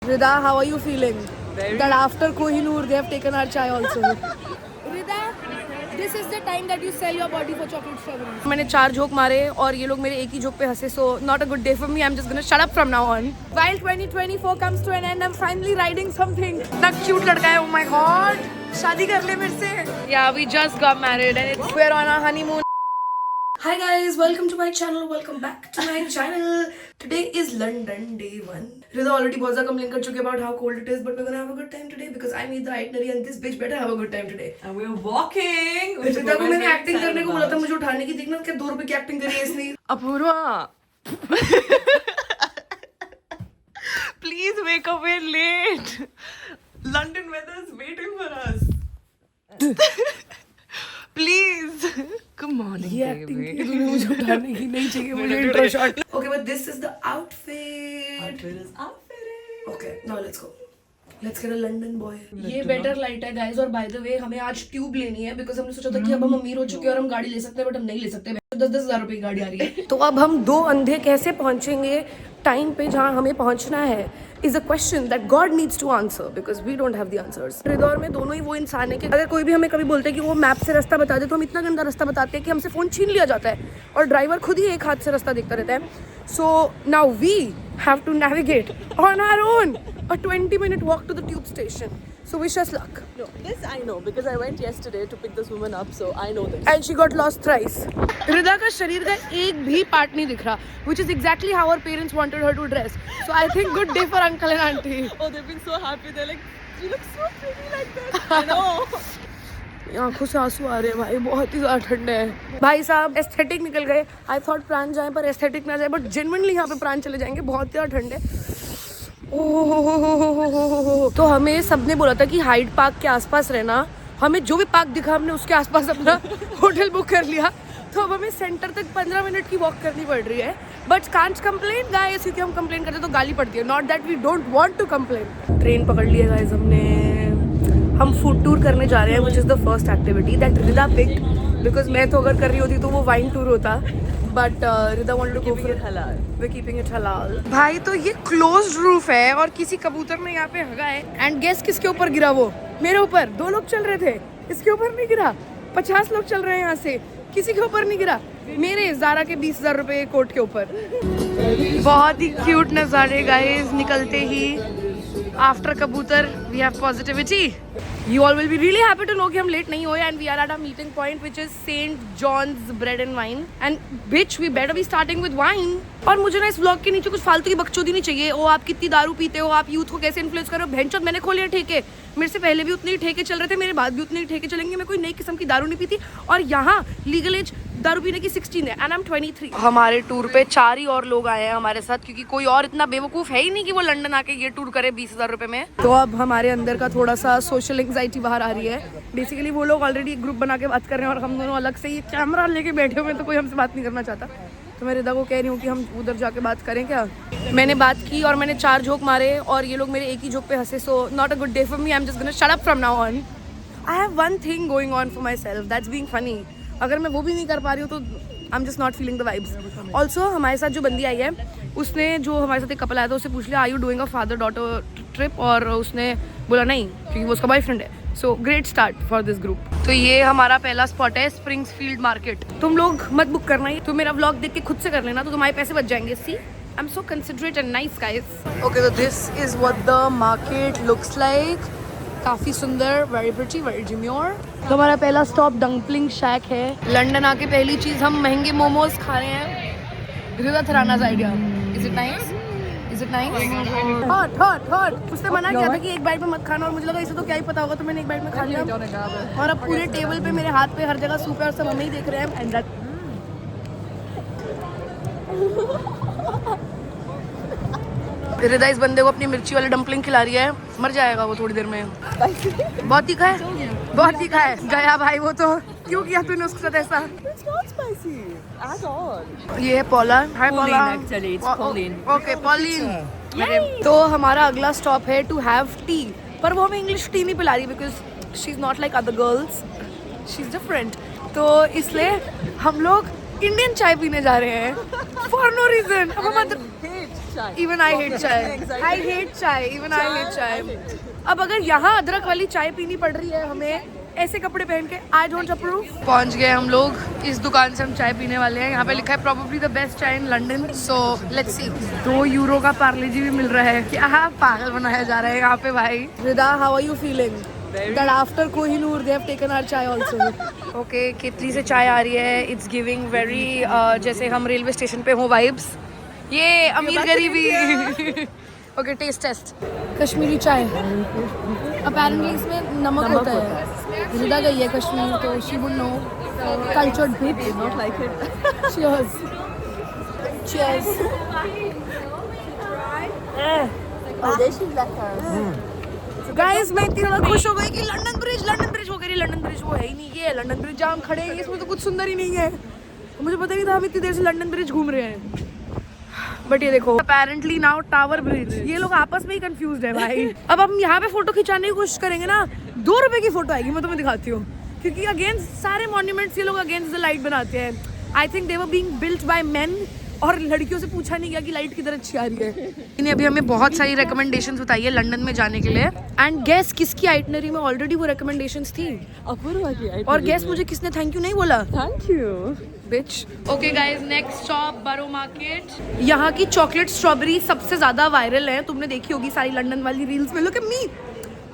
Rida, how are you feeling? That after Kohinoor they have taken our chai also. Rida, this is the time that you sell your body for chocolate strawberries. मैंने 4 joke मारे और ये लोग मेरे एक ही joke पे हंसे, so not a good day for me. I'm just gonna shut up from now on. While 2024 comes to an end, I'm finally riding something. इतना cute लड़का है, oh my god. शादी कर ले मेरे से. Yeah, we just got married and we're on our honeymoon. Hi guys, welcome to my channel. Welcome back to my channel. Today is London day 1. Rida already बहुत ज़्यादा complain कर चुके about how cold it is, but we're gonna have a good time today because I made the itinerary and this bitch better have a good time today. And we're walking. Rida को मैंने acting करने को बोला था, मुझे उठाने की, देखना क्या 2 रुपए की acting करी है इसने. Apurva. Please wake up, we're late. London weather is waiting for us. Please. Good morning, ये baby. acting की तूने मुझे उठाने की नहीं चाहिए मुझे intro shot. Okay, but this is the outfit. Outfit is outfitting. Okay, now let's go. Let's get a London boy. ये better light है guys, और by the way हमें आज ट्यूब लेनी है because हमने सोचा था कि अब हम अमीर हो चुके हैं और हम गाड़ी ले सकते हैं, बट हम नहीं ले सकते. 10-10 हज़ार रुपए की गाड़ी आ रही है. तो अब हम 2 अंधे कैसे पहुंचेंगे टाइम पे जहाँ हमें पहुंचना है is a question that God needs to answer because we don't have the answers. रिदौर में दोनों ही वो इंसान है कि अगर कोई भी हमें कभी बोलते हैं कि वो मैप से रास्ता बता दे तो हम इतना गंदा रास्ता बताते हैं कि हमसे फ़ोन छीन लिया जाता है और ड्राइवर खुद ही एक हाथ से रास्ता देखता रहता है. So now we have to navigate on our own a 20-minute walk to the tube station. So wish us luck. No, this I know because I went yesterday to pick this woman up, so I know this. And she got lost thrice. Rida का शरीर का एक भी part नहीं दिख रहा, which is exactly how her parents wanted her to dress. So I think good day for uncle and auntie. Oh, they've been so happy. They're like, you look so pretty like this. I know. आंखों से आंसू आ रहे हैं भाई, बहुत ही ज़्यादा ठंड है भाई साहब. एस्थेटिक निकल गए. आई थॉट प्राण जाए पर एस्थेटिक ना जाए, बट जेन्युइनली यहाँ पे प्राण चले जाएंगे. बहुत ज़्यादा ठंड है. तो हमें सबने बोला था कि हाइड पार्क के आसपास रहना. हमें जो भी पार्क दिखा हमने उसके आसपास अपना होटल बुक कर लिया. तो अब हमें सेंटर तक 15 मिनट की वॉक करनी पड़ रही है. बट कांट कंप्लेन गाइस, क्योंकि हम कंप्लेन करते तो गाली पड़ती है. Not that we don't want to complain. Train पकड़ लिया गाइस हमने. हम फूड टूर करने जा रहे हैं, which is the first activity that Rida picked. Because मैं तो अगर कर रही होती तो वो वाइन टूर होता, but Rida wanted to go for हलाल. वी कीपिंग इट हलाल. भाई तो ये क्लोज्ड रूफ है और किसी कबूतर ने यहाँ पे हगा है. एंड गेस किसके ऊपर गिरा? वो मेरे ऊपर. 2 लोग चल रहे थे, इसके ऊपर नहीं गिरा. 50 लोग चल रहे हैं यहाँ से, किसी के ऊपर नहीं गिरा. मेरे ज़ारा के 20,000 रुपए कोट के ऊपर. बहुत ही क्यूट नज़ारे गाइस. निकलते ही आफ्टर कबूतर we have positivity. You all will be really happy to know कि हम लेट नहीं हुए and we are at our meeting point which is St. John's Bread and Wine and bitch we better be starting with wine. और मुझे ना इस vlog के नीचे कुछ फालतू की बकचोदी नहीं चाहिए. ओ आप कितनी दारू पीते हो, आप यूथ को कैसे इन्फ्लुएंस कर रहे हो. भैंचोद मैंने खोले ठेके. मेरे से पहले भी उतने ही ठेके चल रहे थे, मेरे बाद भी उतने ही ठेके चलेंगे. मैं कोई नई किस्म की दारू नहीं पीती. और यहाँ लीगल एज दारू पीने की 16 है and I'm 23. हमारे टूर पे 4 ही और लोग आए हैं हमारे साथ, क्योंकि कोई और इतना बेवकूफ़ है ही नहीं कि वो लंदन आके ये टूर करे 20,000 रुपए में. तो अब हमारे अंदर का थोड़ा सा सोशल एंग्जाइटी बाहर आ रही है. बेसिकली वो लोग ऑलरेडी एक ग्रुप बना के बात कर रहे हैं और हम दोनों अलग से ये कैमरा लेके बैठे हुए हैं, तो कोई हमसे बात नहीं करना चाहता. तो मैं रिदा को कह रही हूँ कि हम उधर जाके बात करें क्या. मैंने बात की और मैंने 4 जोक मारे और ये लोग मेरे एक ही जोक पे हंसे. So not a good day for me. I am just gonna shut up from now on. I have one thing going on for my self, that's being funny. अगर मैं वो भी नहीं कर पा रही हूँ तो I am just not feeling the vibes. Also हमारे साथ जो बंदी आई है, उसने जो हमारे साथ एक कपल आया था उससे पूछ लिया are you doing a father daughter trip, और उसने बोला नहीं क्योंकि वो उसका बॉयफ्रेंड है. So great start for this group. तो ये हमारा पहला स्पॉट है स्प्रिंग्सफील्ड मार्केट. तुम लोग मत बुक करना ही, तो मेरा व्लॉग देख के खुद से कर लेना, तो तुम्हारे पैसे बच जाएंगे. See I am so considerate and nice guys. Okay, तो this is what the market looks like. काफ़ी सुंदर, वेरी प्रिटी, वेरी डिम्योर. तो हमारा पहला स्टॉप डंपलिंग शैक है. लंदन आके पहली चीज़ हम महंगे मोमोज खा रहे हैं. Rida Tharana's idea. Is it nice? Is it nice? Hot hot hot. उसने मना किया था कि एक बाइट में मत खाना, और मुझे लगा इसे तो क्या ही पता होगा, तो मैंने एक बाइट में खा लिया. और अब पूरे टेबल पे मेरे हाथ पे हर जगह सूप है और सब हमें ही देख रहे हैं. एंड दैट रिदा इस बंदे को अपनी मिर्ची वाली डंपलिंग खिला रही है. मर जाएगा वो थोड़ी देर में. बहुत तीखा है, बहुत तीखा है. गया भाई वो तो. क्यों किया तूने उसके साथ ऐसा? ये है पॉला. हाय पॉला. Okay pollen. तो हमारा अगला स्टॉप है टू हैव टी. पर वो हमें इंग्लिश टी नहीं पिला रही because she is not like other girls, she is different. तो इसलिए हम लोग इंडियन चाय पीने जा रहे हैं for no reason. chai. Even I hate chai. Exactly. I hate chai. Even I hate chai. अब अगर यहाँ अदरक वाली चाय पीनी पड़ रही है हमें ऐसे कपड़े पहन के, I don't approve. पहुँच गए हम लोग, इस दुकान से हम चाय पीने वाले हैं। यहाँ पे लिखा है probably the best चाय in London. So let's see. 2 euro का पार्ले जी भी मिल रहा है। क्या पागल बनाया जा रहा है यहाँ पे भाई। रिदा, how are you feeling? That after Kohinoor they have taken our chai also. Okay, केतली से चाय आ रही है। It's giving very जैसे हम रेलवे स्टेशन पे हो vibes. ये अमीर गरीबी। Okay, taste test. कश्मीरी चाय। Apparently इसमें नमक होता है। रिदा गई है कश्मीर तो she would know. Cultured bit. Not like it. Cheers. Cheers. Guys मैं इतनी ज्यादा खुश हो गई कि लंदन ब्रिज हो गई। लंदन ब्रिज वो है ही नहीं, ये है लंदन ब्रिज जहाँ हम खड़े हैं। इसमें तो कुछ सुंदर ही नहीं है। मुझे पता नहीं था हम इतनी देर से लंदन ब्रिज घूम रहे हैं। बट ये देखो अपेरेंटली नाउ टावर ब्रिज। ये लोग आपस में ही कंफ्यूज्ड है भाई। अब हम यहाँ पे फोटो खिंचाने की कोशिश करेंगे ना, 2 रुपए की फोटो आएगी, मैं तुम्हें दिखाती हूँ। क्योंकि अगेंस्ट सारे मॉन्यूमेंट्स ये लोग अगेंस्ट द लाइट बनाते हैं। I think they were being built by main, और लड़कियों से पूछा नहीं गया कि लाइट किधर अच्छी आ रही है। इन्हें अभी हमें बहुत सारी रिकमेंडेशंस बताई है लंदन में जाने के लिए। एंड गेस किसकी आइटनरी में ऑलरेडी वो रिकमेंडेशंस थी। अपूर्वा की और गेस मुझे किसने थैंक यू नहीं बोला। Thank you. बिच। Okay guys, next stop borough market. यहाँ की चॉकलेट स्ट्रॉबेरी सबसे ज्यादा वायरल है। तुमने देखी होगी सारी लंदन वाली रील्स में। Look at me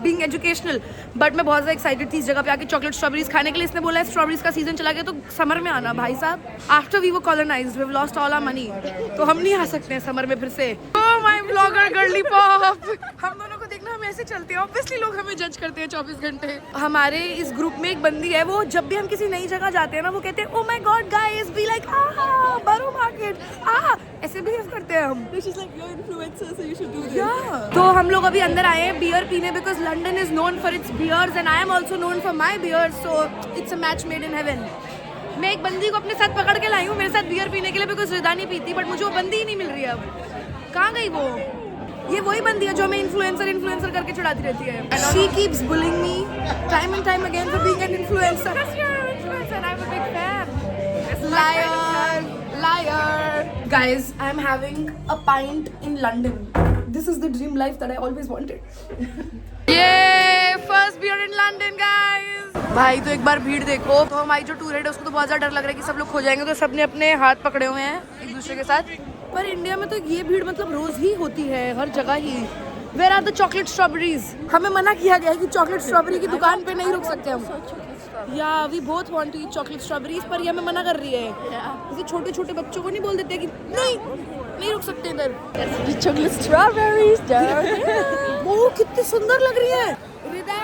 being educational. But मैं बहुत ज़्यादा एक्साइटेड थी इस जगह पे आके चॉकलेट स्ट्रॉबेरीज खाने के लिए। इसने बोला है स्ट्रॉबेरीज का सीजन चला गया तो समर में आना। भाई साहब, after we were colonised we have lost all our money, तो हम नहीं आ सकते हैं समर में फिर से। Oh my blogger girly pop, हम दोनों को देखना, हम ऐसे चलते हैं। ऑब्वियसली लोग हमें जज करते हैं 24 घंटे। हमारे इस ग्रुप में एक बंदी है, वो जब भी हम किसी नई जगह जाते हैं ना, वो कहते हैं oh my God guys be like बरो मार्केट, ऐसे बिहेव करते हैं हम। She's like, you're influencer, so you should do this. Yeah. तो हम लोग अभी अंदर आए हैं बियर पीने, because London is known for its beers and I am also known for my beer, so it's a match made in heaven. मैं एक बंदी को अपने साथ पकड़ के लाई हूँ मेरे साथ बियर पीने के लिए, बिकॉज रिदा नहीं पीती, बट मुझे वो बंदी ही नहीं मिल रही है। अब कहाँ गई वो? ये वही बंदी है जो हमें इन्फ्लुएंसर करके चिढ़ाती रहती है। She keeps bullying me time and time again for being an influencer. I'm a big fan. Liar, liar. Guys, I'm having a pint in London. This is the dream life that I always wanted. Yay! First beer in London, guys. भाई तो एक बार भीड़ देखो। तो हमारी जो tour है उसको तो बहुत ज्यादा डर लग रहा है कि सब लोग खो जाएंगे, तो सबने अपने हाथ पकड़े हुए हैं एक दूसरे के साथ। पर इंडिया में तो ये भीड़ मतलब रोज ही होती है, हर जगह ही। Where are the chocolate strawberries? हमें मना किया गया है कि चॉकलेट स्ट्रॉबेरी की दुकान पे नहीं रुक सकते हम। Yeah we both want to eat chocolate strawberries, पर ये हमें मना कर रही है। जैसे छोटे छोटे बच्चों को नहीं बोल देते कि नहीं रुक सकते इधर। Chocolate strawberries down here. वो कितनी सुंदर लग रही है। रिदा,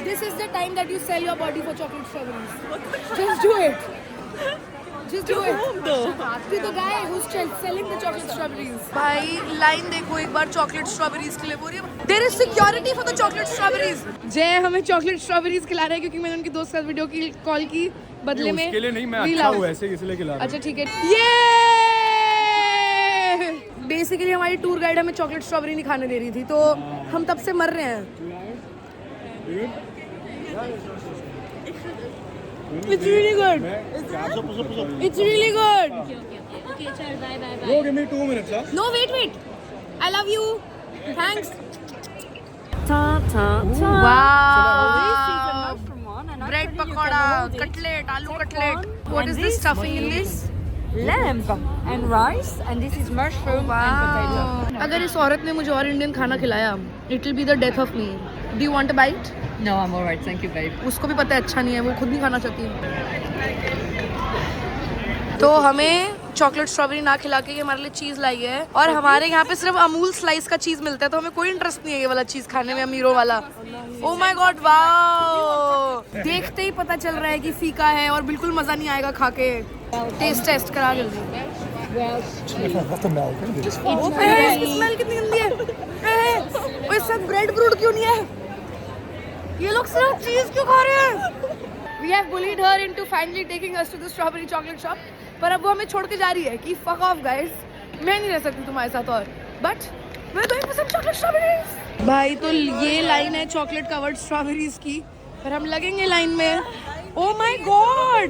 this is the time that you sell your body for chocolate strawberries. Just do it. Just do it. To the guy who's selling the chocolate strawberries. भाई लाइन देखो एक बार chocolate strawberries के लिए। बोल रही है there is security for the chocolate strawberries. जय हमें चॉकलेट स्ट्रॉबेरीज खिला रहे हैं क्योंकि मैंने उनकी दोस्त के साथ वीडियो की कॉल की बदले में। उसके लिए नहीं, मैं अच्छा हूँ ऐसे इसलिए खिला रहा हूँ। अच्छा ठीक है। ये बेसिकली हमारी टूर गाइड हमें चॉकलेट स्ट्रॉबेरी नहीं खाने दे रही थी, तो हम तब से मर रहे हैं। It's really good. It's really good. Okay, sir, bye. Bro, give me 2 minutes, huh? No, wait. I love you. Thanks. Wow. Bread pakora, cutlet, aloo cutlet. What is this stuffing in this? Lamb and rice, and this is mushroom and potato. अगर इस औरत ने मुझे और Indian खाना खिलाया, it will be the death of me. Do you want a bite? No, I'm alright, thank you, babe. उसको भी पता है अच्छा नहीं है, वो खुद नहीं खाना चाहती। तो हमें चॉकलेट स्ट्रॉबेरी ना खिला के ये हमारे लिए चीज लाई है, और हमारे यहाँ पे सिर्फ अमूल स्लाइस का चीज मिलता है, तो हमें कोई इंटरेस्ट नहीं है ये वाला चीज खाने में, अमीरों वाला। Oh my God, wow! देखते ही पता चल रहा है कि फीका है और बिल्कुल मजा नहीं आएगा खा के। टेस्ट करा जल्दी। स्मेल कितनी गंदी है। और इस साथ ब्रेड ब्रूड क्यों नहीं है? ये लोग सिर्फ चीज क्यों खा रहे हैं? We have bullied her into finally taking us to the strawberry chocolate shop, पर अब वो हमें छोड़ के जा रही है कि fuck off guys, मैं नहीं रह सकती तुम्हारे साथ और। But मैं तो पसंद चॉकलेट स्ट्रॉबेरीज। भाई तो ये लाइन है चॉकलेट कवर्ड स्ट्रॉबेरीज की, पर हम लगेंगे लाइन में। Oh my god!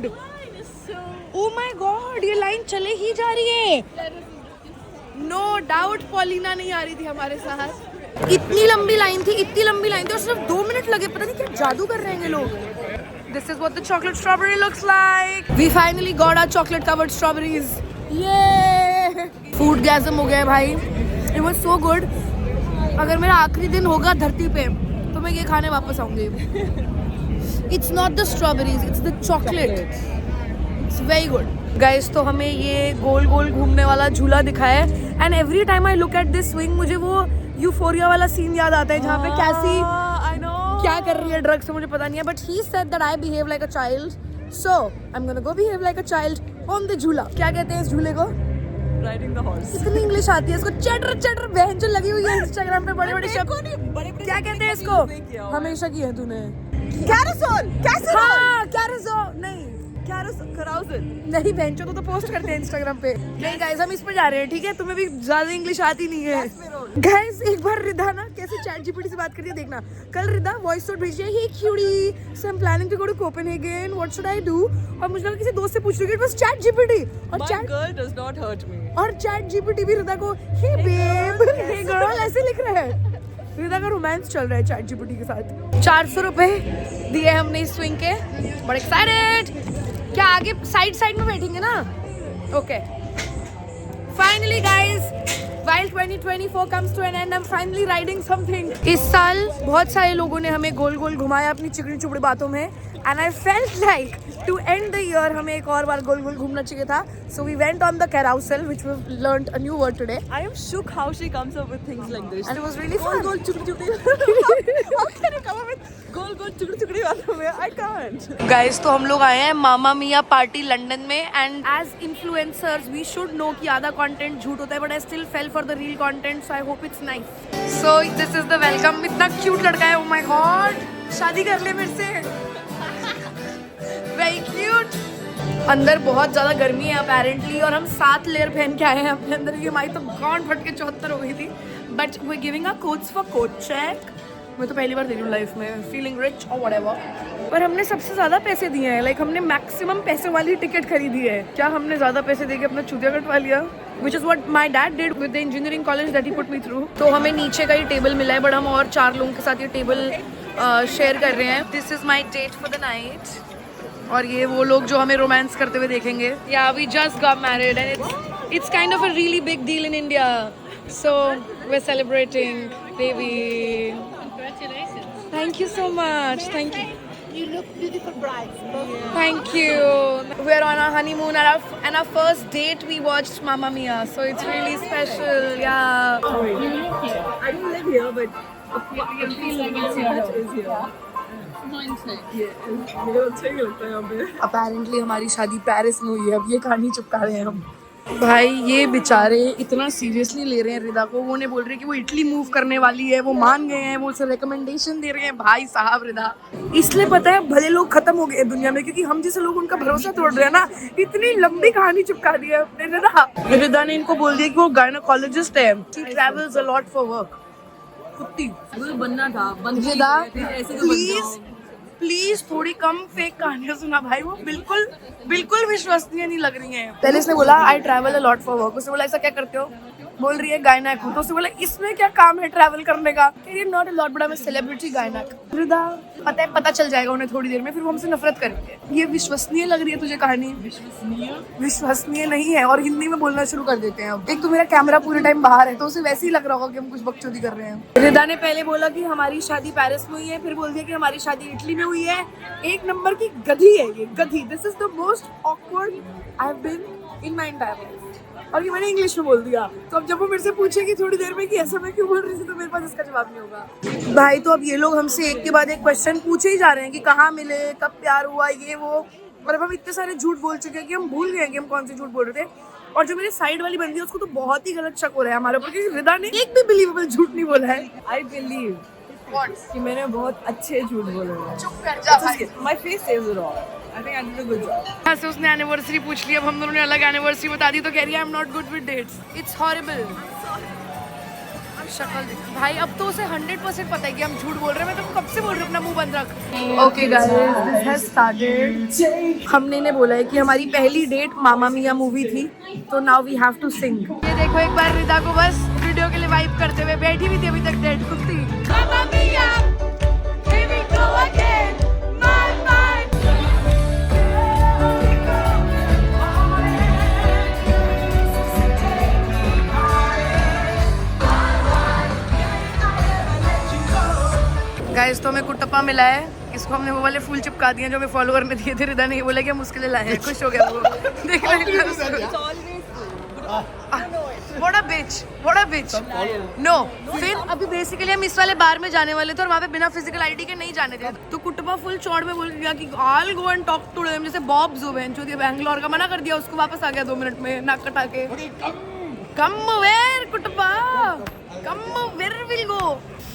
Oh my god! ये लाइन चले ही जा रही है। नो डाउट पॉलिना नहीं आ रही थी हमारे साथ। इतनी लंबी लाइन थी और सिर्फ 2 मिनट लगे। पता नहीं क्या जादू कर रहे हैं ये लोग। This is what the chocolate strawberry looks like. We finally got our chocolate covered strawberries. Yay! Food gasm हो गया है भाई। It was so good. अगर मेरा आखिरी दिन होगा धरती पे तो मैं ये खाने वापस आऊंगी। It's not the strawberries, it's the chocolate. It's very good. Guys, तो हमें ये गोल गोल घूमने वाला झूला दिखाया है। And every time I look at this swing, मुझे वो यूफोरिया वाला सीन याद आता है जहाँ पे कैसी क्या कर रही है ड्रग्स से मुझे पता नहीं है, but he said that I behave like a child, so I am gonna go behave like a child on the झूला। क्या कहते हैं इस झूले को? Riding the horse. इतनी इंग्लिश आती है इसको। चटर चटर बहन जो लगी हुई है इंस्टाग्राम पे बड़े बड़े शब्द। क्या कहते हैं इसको? हमेशा की है तूने। Carousel. Carousel. हाँ कैरोसल नहीं Carousel. नहीं बहन तो पोस्ट करते हैं इंस्टाग्राम पे। नहीं गाइस हम इस पे जा रहे हैं, ठीक है? तुम्हें भी ज्यादा इंग्लिश आती नहीं है। गाइस एक बार रिदा ना कैसे चैट जीपीटी से बात करती है देखना। कल रिदा वॉइस नोट भेजी है, hey cutie so I am planning to go to Copenhagen, what should I do? और मुझे लगा किसी दोस्त से पूछ रही है, बस चैट जीपीटी। और My girl does not hurt me. और चैट जीपीटी भी रिदा को हे बेब हे गर्ल ऐसे लिख रहा है। रिदा का रोमांस चल रहा है चैट जीपीटी के साथ। 400 रुपए दिए हमने इस स्विंग के। बड़े एक्साइटेड। क्या आगे साइड में बैठेंगे ना? Okay finally guys, while 2024 comes to an end, I'm finally riding something. इस साल बहुत सारे लोगों ने हमें गोल गोल घुमाया अपनी चिकनी चुपड़ी बातों में, and I felt like to end the year हमें एक और बार गोल गोल घूमना चाहिए था. So we went on the carousel, which we've learned a new word today. I am shook how she comes up with things like this. And it was really fun. Gol chukri chukri. How can you come up with gol chukri chukri वालों में? I can't. Guys, तो हम लोग आए हैं मामा मिया party London में, and as influencers we should know कि आधा content झूठ होता है, but I still fell for the real content, so I hope it's nice. So this is the welcome. इतना cute लड़का है, oh my god, शादी कर ले मेरे से। Very cute. अंदर बहुत ज़्यादा गर्मी है apparently, और हम 7 लेयर पहन के आए हैं अपने अंदर। ये हमारी तो गांड फट के 74 हो गई थी, but we're giving our codes for code check. मैं तो पहली बार दे रही हूँ लाइफ में, फीलिंग रिच और व्हाटएवर। पर हमने सबसे ज़्यादा पैसे दिए हैं, लाइक हमने मैक्सिमम पैसे वाली टिकट खरीदी है। क्या हमने ज़्यादा पैसे दे के अपना चूतिया कटवा लिया? Which is what my dad did with the engineering college that he put me through. तो हमें नीचे का ही टेबल मिला है, बट हम और 4 लोगों के साथ ये टेबल शेयर कर रहे हैं। This is my date for the night, और ये वो लोग जो हमें रोमांस करते हुए देखेंगे। Yeah we just got married and it's kind of a really big deal in India, so we are celebrating baby. Thank you so much. Thank you. You look beautiful brides. Thank you. We're on our honeymoon and our first date we watched Mamma Mia, so it's really special. Yeah. I don't live here, but I feel like it's here. Apparently हमारी शादी Paris में हुई है। अब ये कहानी चिपका रहे हैं हम। भाई ये बेचारे इतना सीरियसली ले रहे हैं रिदा को। वो ने बोल रहे हैं कि वो इटली मूव करने वाली है, वो मान गए हैं, वो उसे रिकमेंडेशन दे रहे हैं। भाई साहब रिदा, इसलिए पता है भले लोग खत्म हो गए दुनिया में, क्योंकि हम जैसे लोग उनका भरोसा तोड़ रहे हैं ना। इतनी लंबी कहानी चिपका दी है अपने रिदा। रिदा ने इनको बोल दिया कि वो गायनोकोलॉजिस्ट है, she travels a lot for work. कुत्ती बनना था, रिदा प्लीज थोड़ी कम फेक कहानियां सुना भाई, वो बिल्कुल विश्वसनीय नहीं लग रही हैं। पहले इसने बोला I travel a lot for work, उसने बोला ऐसा क्या करते हो? बोल रही है गायनक हूँ। तो उसने बोला इसमें क्या काम है ट्रैवल करने का? Not a lot but I am a celebrity gynaec. Rida पता चल जाएगा उन्हें थोड़ी देर में, फिर वो हमसे नफरत करेंगे। ये विश्वसनीय लग रही है तुझे कहानी? विश्वसनीय नहीं है, और हिंदी में बोलना शुरू कर देते हैं अब। एक तो मेरा कैमरा पूरे टाइम बाहर है, तो उसे वैसे ही लग रहा होगा कि हम कुछ बकचोदी कर रहे हैं। रिदा ने पहले बोला कि हमारी शादी पेरिस में हुई है, फिर बोल दिया कि हमारी शादी इटली में हुई है। एक नंबर की गधी है ये, गधी। This is the most awkward I have been in my entire life. और ये मैंने इंग्लिश में बोल दिया, तो अब जब वो मेरे से पूछेगी थोड़ी देर में कि ऐसा मैं क्यों बोल रही थी, तो मेरे पास इसका जवाब नहीं होगा। भाई तो अब ये लोग हमसे एक के बाद एक क्वेश्चन पूछे ही जा रहे हैं कि कहाँ मिले, कब प्यार हुआ, ये वो। और अब हम इतने सारे झूठ बोल चुके हैं कि हम भूल गए कि हम कौन से झूठ बोल रहे थे। और जो मेरे साइड वाली बंदी है उसको तो बहुत ही गलत शक हो रहा है हमारे ऊपर, क्योंकि रिदा ने एक भी बिलीवेबल झूठ नहीं बोला है। I believe कि मैंने बहुत अच्छे झूठ बोले हैं। चुप कर जा भाई। My face says it all. I think I did a good job. हाँ से उसने एनिवर्सरी पूछ ली, अब हम दोनों ने अलग एनिवर्सरी बता दी, तो कह रही है I am not good with dates. It's horrible. शक्ल देख भाई, अब तो उसे 100% पता है कि हम झूठ बोल रहे हैं। मैं तुमको कब से बोल रही हूँ अपना मुंह बंद रख। Okay guys, this has started. हमने ने बोला है कि हमारी पहली डेट मामा मिया मूवी थी, तो now we have to sing. ये देखो एक बार रिदा को बस वीडियो के लिए वाइब करते हुए, बैठी हुई थी अभी तक डेट कुत्ती। Mamma mia, here we go again, my mind. Guys तो हमें कुट्टप्पा मिला है, इसको हमने वो वाले फूल चिपका दिए जो हमें फॉलोवर ने दिए थे। रिदा ने ये बोला कि हम उसके लिए लाए हैं, खुश हो गया वो। देख रहे हैं उसको। What a bitch, what a bitch. No. फिर अभी बेसिकली हम इस वाले बार में जाने वाले थे और वहाँ पे बिना फिजिकल आईडी के नहीं जाने थे। तो कुट्टप्पा फुल चौड़ में बोल के गया कि I'll go and talk to them, जैसे बॉब जुबेन जो दिया बैंगलोर का, मना कर दिया उसको, वापस आ गया 2 मिनट में नाक कटा के। Come where कुट्टप्पा, come where will go.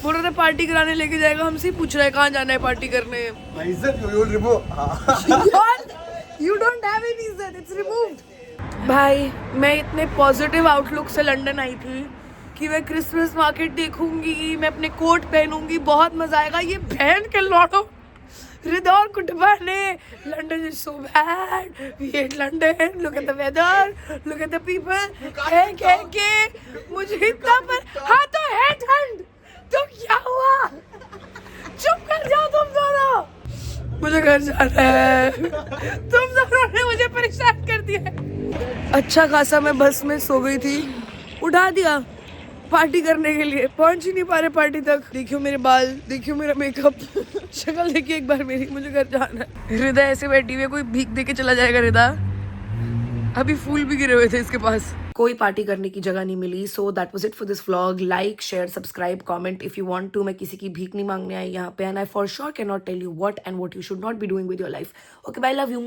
बोल रहा था पार्टी कराने लेके जाएगा, हमसे ही पूछ रहा है कहाँ जाना है पार्टी करने। You don't have any izzat, it's removed. भाई मैं इतने पॉजिटिव आउटलुक से लंदन आई थी कि मैं क्रिसमस मार्केट देखूंगी, मैं अपने कोट पहनूंगी, बहुत मजा आएगा। ये बहन के लौटो रिदा और कुटुंबा ने London is so bad, we hate London, look at the weather, look at the people, के मुझे इतना पर हाँ तो है ठंड, तो क्या हुआ, चुप कर जाओ तुम दोनों, मुझे घर जाना है। तुम दोनों ने मुझे परेशान कर दिया है। अच्छा खासा मैं बस में सो गई थी, उठा दिया पार्टी करने के लिए, पहुंच ही नहीं पा रहे पार्टी तक। देखियो मेरे बाल, देखियो मेरा मेकअप, शक्ल देखिए एक बार मेरी, मुझे घर जाना है। रिदा ऐसे बैठी हुई है, कोई भीख दे के चला जाएगा। रिदा अभी फूल भी गिरे हुए थे इसके पास। कोई पार्टी करने की जगह नहीं मिली, so that was it for this vlog. Like share subscribe comment if you want to. मैं किसी की भीख नहीं मांगने आई यहाँ पे, and I for sure can not tell you what and what you should not be doing with your life. Okay bye, love you.